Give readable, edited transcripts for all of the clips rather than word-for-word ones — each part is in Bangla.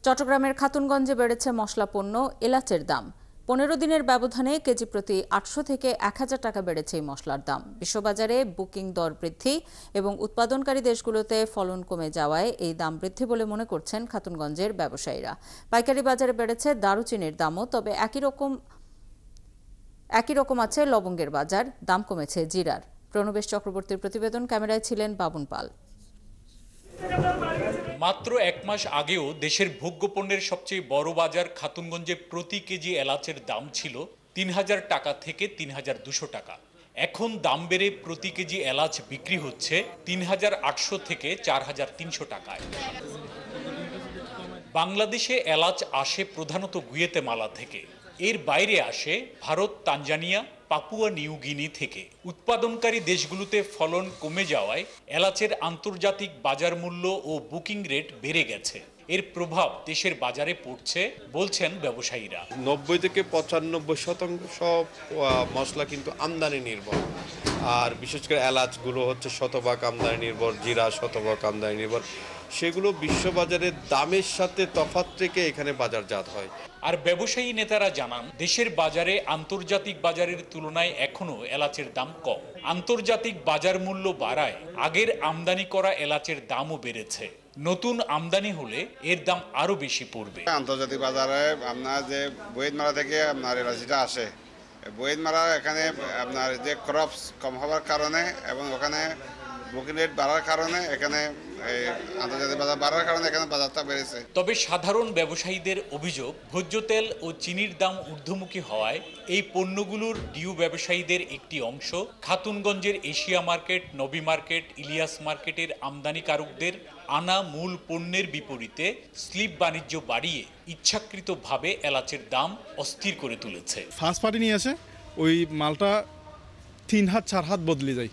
চট্টগ্রামের খাতুনগঞ্জে বেড়েছে মশলা পণ্য এলাচের দাম। 15 দিনের ব্যবধানে কেজি প্রতি 800 থেকে 1000 টাকা বেড়েছে এই মশলার দাম। বিশ্ববাজারে বুকিং দর বৃদ্ধি এবং উৎপাদনকারী দেশগুলোতে ফলন কমে যাওয়ায় এই দাম বৃদ্ধি বলে মনে করছেন খাতুনগঞ্জের ব্যবসায়ীরা। পাইকারি বাজারে বেড়েছে দারুচিনির দামও, তবে একই রকম আছে লবঙ্গের বাজার, দাম কমেছে জিরার। প্রণবেশ চক্রবর্তীর প্রতিবেদন, ক্যামেরায় ছিলেন বাবুন পাল। মাত্র 1 মাস আগেও দেশের ভোগ্যপণ্যের সবচেয়ে বড় বাজার খাতুনগঞ্জে প্রতি কেজি এলাচের দাম ছিল 3000 টাকা থেকে 3200 টাকা। এখন দাম বেড়ে প্রতি কেজি এলাচ বিক্রি হচ্ছে 3800 থেকে 4300 টাকায়। বাংলাদেশে এলাচ আসে প্রধানত গুয়েতেমালা থেকে, এর বাইরে আসে Bharat, Tanzania, Papua New Guinea থেকে। উৎপাদনকারী দেশগুলোতে ফলন কমে যাওয়ায় এলাচের আন্তর্জাতিক বাজার মূল্য ও বুকিং রেট বেড়ে গেছে। এর প্রভাব দেশের বাজারে পড়ছে বলছেন ব্যবসায়ীরা। 90 থেকে 95% মশলা কিন্তু আমদানি নির্ভর, আর বিশেষ করে এলাচগুলো হচ্ছে শতভাগ আমদানি নির্ভর, জিরা শতভাগ আমদানি নির্ভর। সেগুলো বিশ্ববাজারের দামের সাথে তফাৎ রেখে এখানে বাজারজাত হয়। আর ব্যবসায়ী নেতারা জানান, দেশের বাজারে আন্তর্জাতিক বাজারের তুলনায় এখনো এলাচের দাম কম। আন্তর্জাতিক বাজার মূল্য বাড়ায় আগের আমদানি করা এলাচের দামও বেড়েছে। নতুন আমদানি হলে এর দাম আরো বেশি পড়বে। আন্তর্জাতিক বাজারে আপনার যে বৈদমারা থেকে আপনার এলাচিটা আসে, বৈদমারা এখানে আপনার যে ক্রপস কম হওয়ার কারণে এবং ওখানে বুকিং রেট বাড়ার কারণে এখানে আন্তর্জাতিক বাজার বাড়ার কারণে এখানে বাজারটা বেড়েছে। তবে সাধারণ ব্যবসায়ীদের অভিযোগ, ভোজ্য তেল ও চিনির দাম ঊর্ধ্বমুখী হওয়ায় এই পণ্যগুলোর ডিউ ব্যবসায়ীদের একটি অংশ খাতুনগঞ্জের এশিয়া মার্কেট, নবী মার্কেট, ইলিয়াস মার্কেটের আমদানিকারকদের আনা মূল পণ্যের বিপরীতে স্লিপ বাণিজ্য বাড়িয়ে ইচ্ছাকৃতভাবে এলাচের দাম অস্থির করে তুলেছে। ফার্স্ট পার্টি নিয়ে আসে, ওই মালটা 3 হাত 4 হাত বদলে যায়,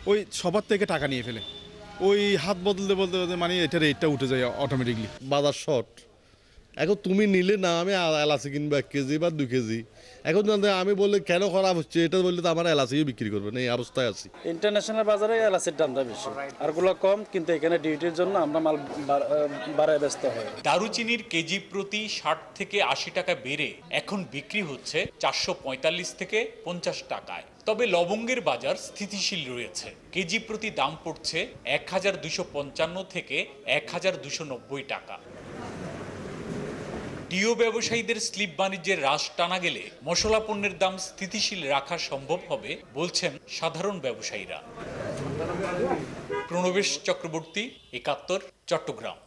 ওই সবার থেকে টাকা নিয়ে ফেলে, ওই হাত বদলতে বলতে মানে এটা রেটটা উঠে যায় অটোমেটিকলি। বাজার শর্ট, এখন তুমি নিলে না আমি এলাচি কিনবো 1 কেজি বা 2 কেজি, এখন আমি বললে কেন খারাপ হচ্ছে এটা বললে তো আমার এলাচিও বিক্রি করবে না, এই অবস্থায় আছি। ইন্টারন্যাশনাল বাজারে এলাচির দামটা বেশি, আরগুলো কম, কিন্তু এখানে ডিউটির জন্য আমরা মাল বাড়ায় ব্যস্ত হয়। দারুচিনির কেজি প্রতি 60 থেকে 80 টাকা বেড়ে এখন বিক্রি হচ্ছে 445 থেকে 50 টাকায়। তবে লবঙ্গের বাজার স্থিতিশীল রয়েছে, কেজি প্রতি দাম পড়ছে 1255 থেকে 1290 টাকা। ডিও ব্যবসায়ীদের স্লিপ বাণিজ্যের হ্রাস টানা গেলে মশলা পণ্যের দাম স্থিতিশীল রাখা সম্ভব হবে বলছেন সাধারণ ব্যবসায়ীরা। প্রণবেশ চক্রবর্তী, 71, চট্টগ্রাম।